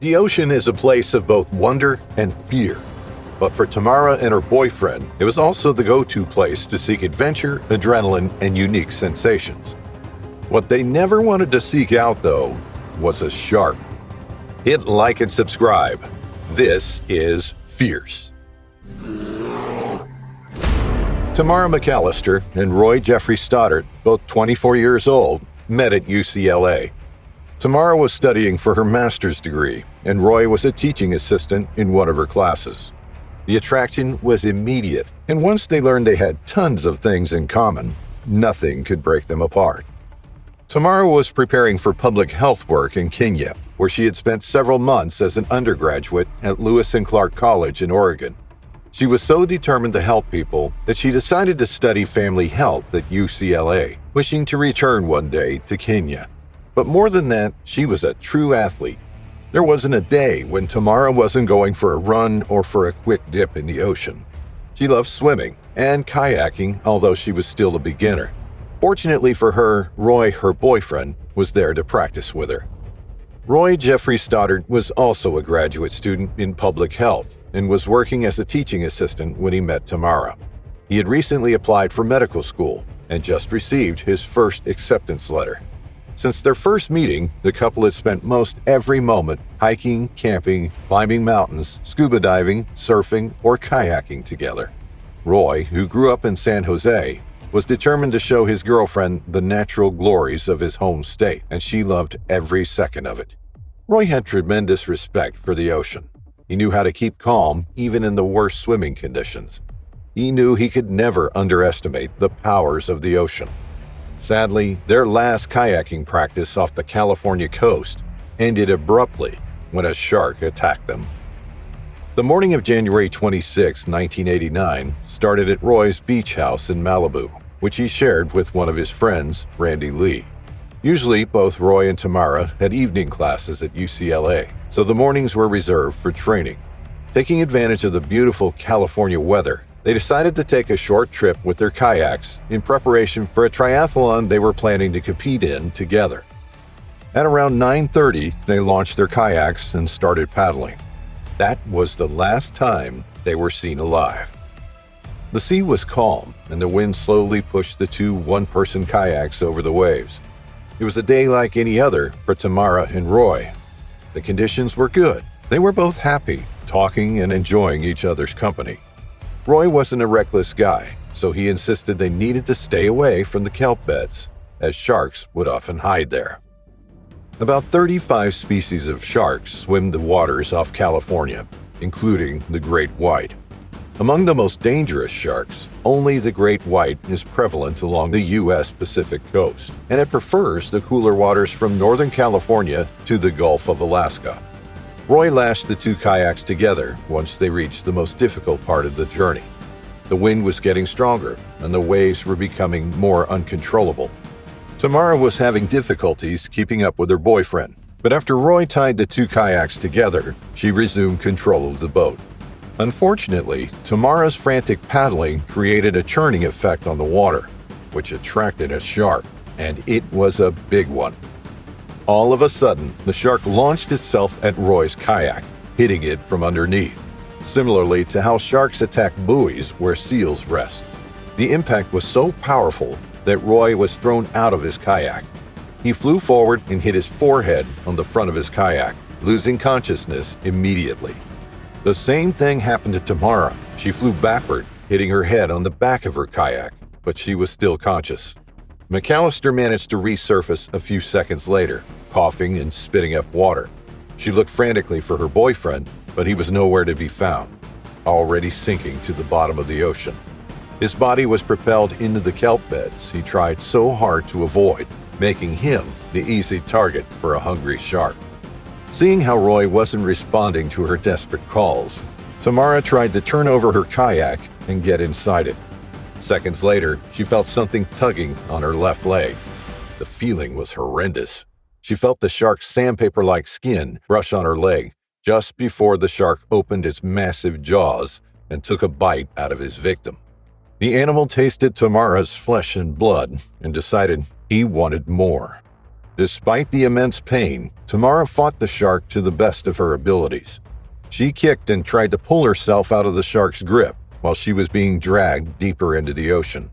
The ocean is a place of both wonder and fear. But for Tamara and her boyfriend, it was also the go-to place to seek adventure, adrenaline, and unique sensations. What they never wanted to seek out, though, was a shark. Hit like and subscribe. This is Fierce. Tamara McAllister and Roy Jeffrey Stoddard, both 24 years old, met at UCLA. Tamara was studying for her master's degree, and Roy was a teaching assistant in one of her classes. The attraction was immediate, and once they learned they had tons of things in common, nothing could break them apart. Tamara was preparing for public health work in Kenya, where she had spent several months as an undergraduate at Lewis and Clark College in Oregon. She was so determined to help people that she decided to study family health at UCLA, wishing to return one day to Kenya. But more than that, she was a true athlete. There wasn't a day when Tamara wasn't going for a run or for a quick dip in the ocean. She loved swimming and kayaking, although she was still a beginner. Fortunately for her, Roy, her boyfriend, was there to practice with her. Roy Jeffrey Stoddard was also a graduate student in public health and was working as a teaching assistant when he met Tamara. He had recently applied for medical school and just received his first acceptance letter. Since their first meeting, the couple had spent most every moment hiking, camping, climbing mountains, scuba diving, surfing, or kayaking together. Roy, who grew up in San Jose, was determined to show his girlfriend the natural glories of his home state, and she loved every second of it. Roy had tremendous respect for the ocean. He knew how to keep calm even in the worst swimming conditions. He knew he could never underestimate the powers of the ocean. Sadly, their last kayaking practice off the California coast ended abruptly when a shark attacked them. The morning of January 26, 1989, started at Roy's beach house in Malibu, which he shared with one of his friends, Randy Lee. Usually, both Roy and Tamara had evening classes at UCLA, so the mornings were reserved for training. Taking advantage of the beautiful California weather, they decided to take a short trip with their kayaks in preparation for a triathlon they were planning to compete in together. At around 9:30, they launched their kayaks and started paddling. That was the last time they were seen alive. The sea was calm, and the wind slowly pushed the two one-person kayaks over the waves. It was a day like any other for Tamara and Roy. The conditions were good. They were both happy, talking and enjoying each other's company. Roy wasn't a reckless guy, so he insisted they needed to stay away from the kelp beds, as sharks would often hide there. About 35 species of sharks swim the waters off California, including the great white. Among the most dangerous sharks, only the great white is prevalent along the U.S. Pacific coast, and it prefers the cooler waters from Northern California to the Gulf of Alaska. Roy lashed the two kayaks together once they reached the most difficult part of the journey. The wind was getting stronger, and the waves were becoming more uncontrollable. Tamara was having difficulties keeping up with her boyfriend, but after Roy tied the two kayaks together, she resumed control of the boat. Unfortunately, Tamara's frantic paddling created a churning effect on the water, which attracted a shark, and it was a big one. All of a sudden, the shark launched itself at Roy's kayak, hitting it from underneath, similarly to how sharks attack buoys where seals rest. The impact was so powerful that Roy was thrown out of his kayak. He flew forward and hit his forehead on the front of his kayak, losing consciousness immediately. The same thing happened to Tamara. She flew backward, hitting her head on the back of her kayak, but she was still conscious. McAllister managed to resurface a few seconds later, coughing and spitting up water. She looked frantically for her boyfriend, but he was nowhere to be found, already sinking to the bottom of the ocean. His body was propelled into the kelp beds he tried so hard to avoid, making him the easy target for a hungry shark. Seeing how Roy wasn't responding to her desperate calls, Tamara tried to turn over her kayak and get inside it. Seconds later, she felt something tugging on her left leg. The feeling was horrendous. She felt the shark's sandpaper-like skin brush on her leg just before the shark opened its massive jaws and took a bite out of his victim. The animal tasted Tamara's flesh and blood and decided he wanted more. Despite the immense pain, Tamara fought the shark to the best of her abilities. She kicked and tried to pull herself out of the shark's grip while she was being dragged deeper into the ocean.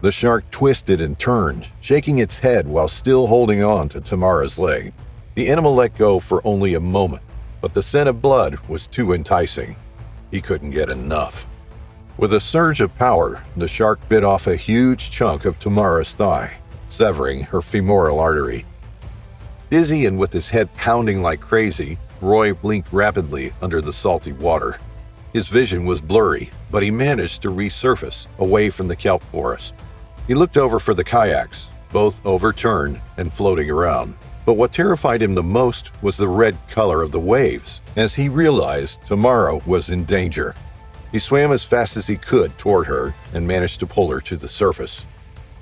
The shark twisted and turned, shaking its head while still holding on to Tamara's leg. The animal let go for only a moment, but the scent of blood was too enticing. He couldn't get enough. With a surge of power, the shark bit off a huge chunk of Tamara's thigh, severing her femoral artery. Dizzy and with his head pounding like crazy, Roy blinked rapidly under the salty water. His vision was blurry, but he managed to resurface away from the kelp forest. He looked over for the kayaks, both overturned and floating around. But what terrified him the most was the red color of the waves, as he realized Tamara was in danger. He swam as fast as he could toward her and managed to pull her to the surface.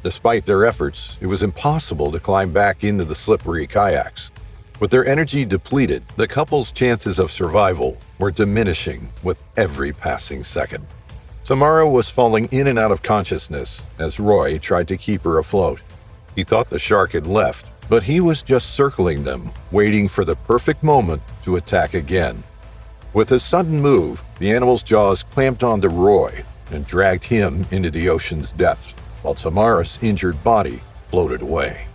Despite their efforts, it was impossible to climb back into the slippery kayaks. With their energy depleted, the couple's chances of survival were diminishing with every passing second. Tamara was falling in and out of consciousness as Roy tried to keep her afloat. He thought the shark had left, but he was just circling them, waiting for the perfect moment to attack again. With a sudden move, the animal's jaws clamped onto Roy and dragged him into the ocean's depths, while Tamara's injured body floated away.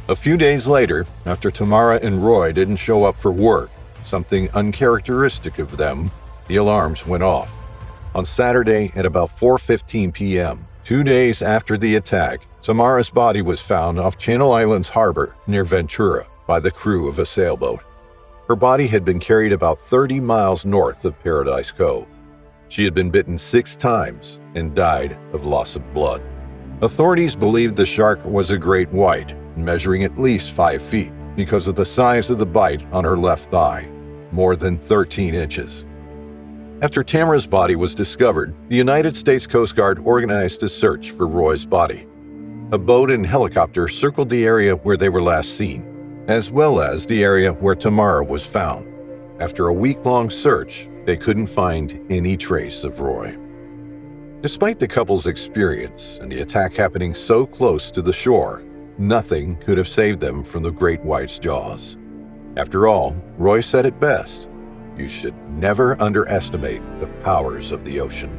A few days later, after Tamara and Roy didn't show up for work, something uncharacteristic of them, the alarms went off. On Saturday at about 4:15 p.m., 2 days after the attack, Tamara's body was found off Channel Islands Harbor near Ventura by the crew of a sailboat. Her body had been carried about 30 miles north of Paradise Cove. She had been bitten 6 times and died of loss of blood. Authorities believed the shark was a great white, measuring at least 5 feet because of the size of the bite on her left thigh, more than 13 inches. After Tamara's body was discovered, the United States Coast Guard organized a search for Roy's body. A boat and helicopter circled the area where they were last seen, as well as the area where Tamara was found. After a week-long search, they couldn't find any trace of Roy. Despite the couple's experience and the attack happening so close to the shore, nothing could have saved them from the great white's jaws. After all, Roy said it best: you should never underestimate the powers of the ocean.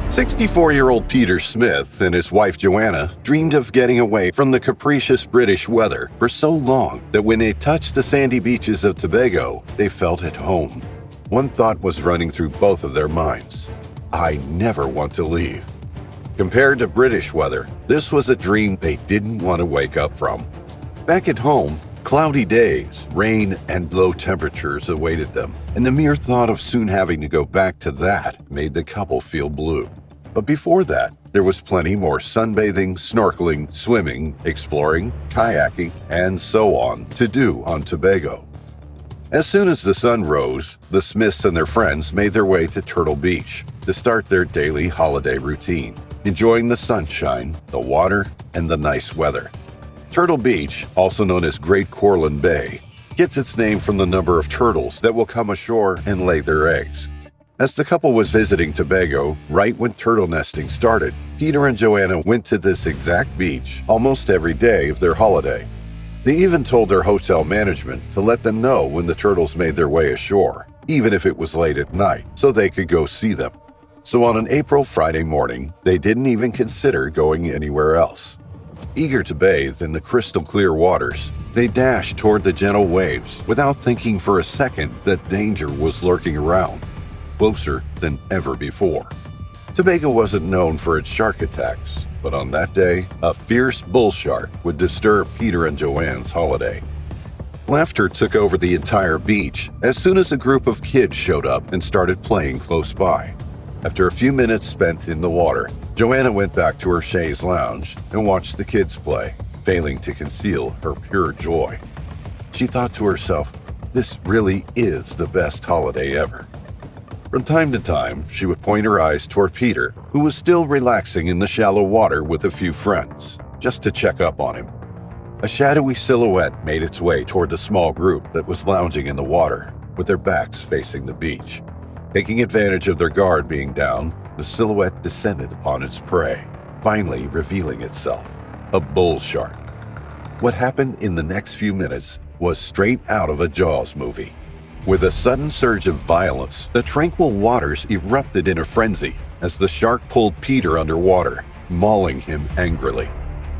"64-year-old Peter Smith and his wife Joanna dreamed of getting away from the capricious British weather for so long that when they touched the sandy beaches of Tobago, they felt at home. One thought was running through both of their minds: I never want to leave. Compared to British weather, this was a dream they didn't want to wake up from. Back at home, cloudy days, rain, and low temperatures awaited them, and the mere thought of soon having to go back to that made the couple feel blue. But before that, there was plenty more sunbathing, snorkeling, swimming, exploring, kayaking, and so on to do on Tobago. As soon as the sun rose, the Smiths and their friends made their way to Turtle Beach to start their daily holiday routine, enjoying the sunshine, the water, and the nice weather. Turtle Beach, also known as Great Cortland Bay, gets its name from the number of turtles that will come ashore and lay their eggs. As the couple was visiting Tobago right when turtle nesting started, Peter and Joanna went to this exact beach almost every day of their holiday. They even told their hotel management to let them know when the turtles made their way ashore, even if it was late at night, so they could go see them. So on an April Friday morning, they didn't even consider going anywhere else. Eager to bathe in the crystal clear waters, they dashed toward the gentle waves without thinking for a second that danger was lurking around, closer than ever before. Tobago wasn't known for its shark attacks, but on that day, a fierce bullshark would disturb Peter and Joanne's holiday. Laughter took over the entire beach as soon as a group of kids showed up and started playing close by. After a few minutes spent in the water, Joanna went back to her chaise lounge and watched the kids play, failing to conceal her pure joy. She thought to herself, this really is the best holiday ever. From time to time, she would point her eyes toward Peter, who was still relaxing in the shallow water with a few friends, just to check up on him. A shadowy silhouette made its way toward the small group that was lounging in the water, with their backs facing the beach. Taking advantage of their guard being down, the silhouette descended upon its prey. finally revealing itself: a bull shark. What happened in the next few minutes was straight out of a Jaws movie. With a sudden surge of violence, the tranquil waters erupted in a frenzy as the shark pulled Peter underwater, mauling him angrily.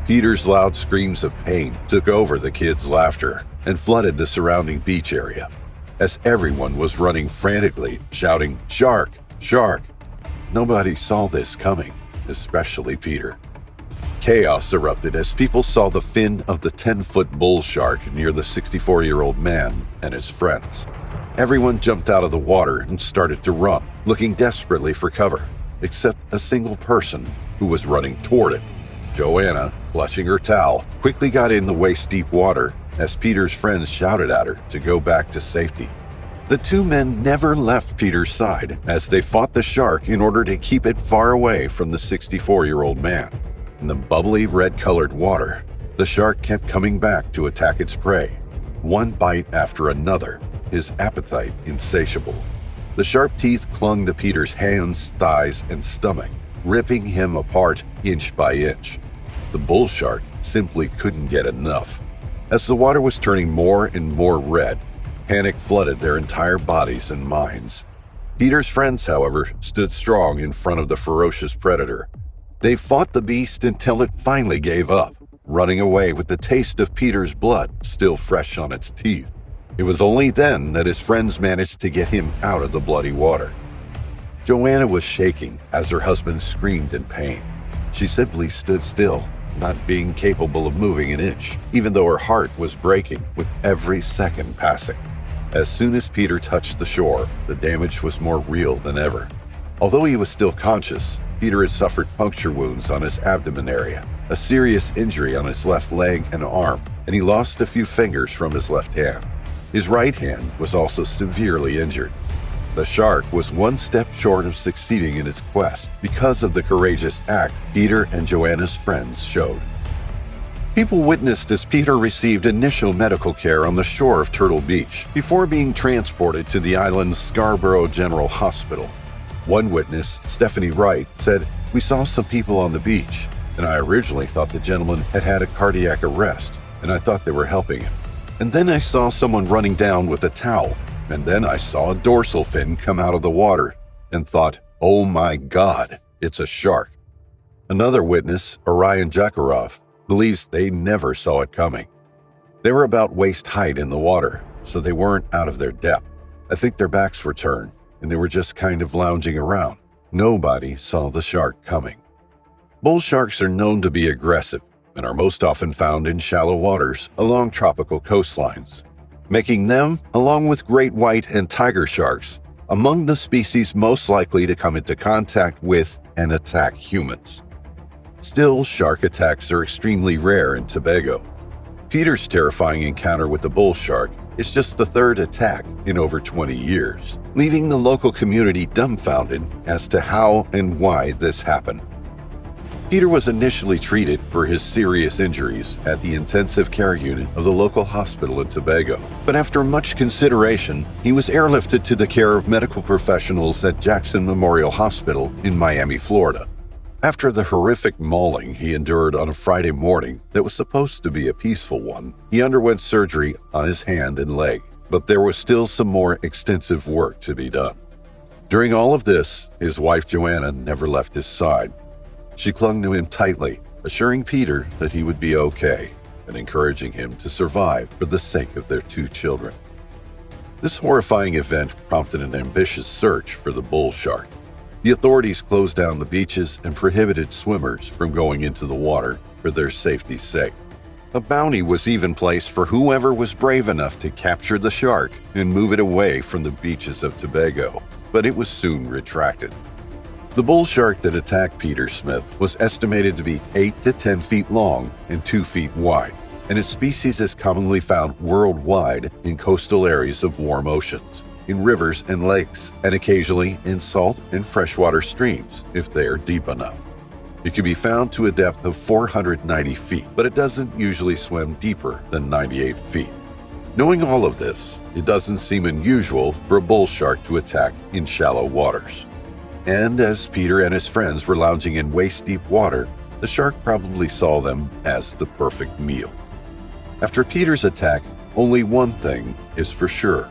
Peter's loud screams of pain took over the kids' laughter and flooded the surrounding beach area, as everyone was running frantically, shouting, "Shark! Shark!" Nobody saw this coming, especially Peter. Chaos erupted as people saw the fin of the 10-foot bull shark near the 64-year-old man and his friends. Everyone jumped out of the water and started to run, looking desperately for cover, except a single person who was running toward it. Joanna, clutching her towel, quickly got in the waist-deep water as Peter's friends shouted at her to go back to safety. The two men never left Peter's side as they fought the shark in order to keep it far away from the 64-year-old man. In the bubbly red-colored water, the shark kept coming back to attack its prey, one bite after another, his appetite insatiable. The sharp teeth clung to Peter's hands, thighs, and stomach, ripping him apart inch by inch. The bull shark simply couldn't get enough. As the water was turning more and more red, panic flooded their entire bodies and minds. Peter's friends, however, stood strong in front of the ferocious predator. They fought the beast until it finally gave up, running away with the taste of Peter's blood still fresh on its teeth. It was only then that his friends managed to get him out of the bloody water. Joanna was shaking as her husband screamed in pain. She simply stood still, not being capable of moving an inch, even though her heart was breaking with every second passing. As soon as Peter touched the shore, the damage was more real than ever. Although he was still conscious, Peter had suffered puncture wounds on his abdomen area, a serious injury on his left leg and arm, and he lost a few fingers from his left hand. His right hand was also severely injured. The shark was one step short of succeeding in its quest because of the courageous act Peter and Joanna's friends showed. People witnessed as Peter received initial medical care on the shore of Turtle Beach before being transported to the island's Scarborough General Hospital. One witness, Stephanie Wright, said, "We saw some people on the beach, and I originally thought the gentleman had had a cardiac arrest, and I thought they were helping him. And then I saw someone running down with a towel, and then I saw a dorsal fin come out of the water and thought, oh my God, it's a shark." Another witness, Orion Jakarov, believes they never saw it coming. They were about waist height in the water, so they weren't out of their depth. I think their backs were turned, and they were just kind of lounging around. Nobody saw the shark coming. Bull sharks are known to be aggressive and are most often found in shallow waters along tropical coastlines, making them, along with great white and tiger sharks, among the species most likely to come into contact with and attack humans. Still, shark attacks are extremely rare in Tobago. Peter's terrifying encounter with the bull shark is just the third attack in over 20 years, leaving the local community dumbfounded as to how and why this happened. Peter was initially treated for his serious injuries at the intensive care unit of the local hospital in Tobago, but after much consideration, he was airlifted to the care of medical professionals at Jackson Memorial Hospital in Miami, Florida. After the horrific mauling he endured on a Friday morning that was supposed to be a peaceful one, he underwent surgery on his hand and leg, but there was still some more extensive work to be done. During all of this, his wife Joanna never left his side. She clung to him tightly, assuring Peter that he would be okay and encouraging him to survive for the sake of their two children. This horrifying event prompted an ambitious search for the bull shark. The authorities closed down the beaches and prohibited swimmers from going into the water for their safety's sake. A bounty was even placed for whoever was brave enough to capture the shark and move it away from the beaches of Tobago, but it was soon retracted. The bull shark that attacked Peter Smith was estimated to be 8 to 10 feet long and 2 feet wide, and its species is commonly found worldwide in coastal areas of warm oceans, in rivers and lakes, and occasionally in salt and freshwater streams if they are deep enough. It can be found to a depth of 490 feet, but it doesn't usually swim deeper than 98 feet. Knowing all of this, it doesn't seem unusual for a bull shark to attack in shallow waters. And as Peter and his friends were lounging in waist-deep water, the shark probably saw them as the perfect meal. After Peter's attack, only one thing is for sure.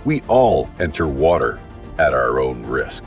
We all enter water at our own risk.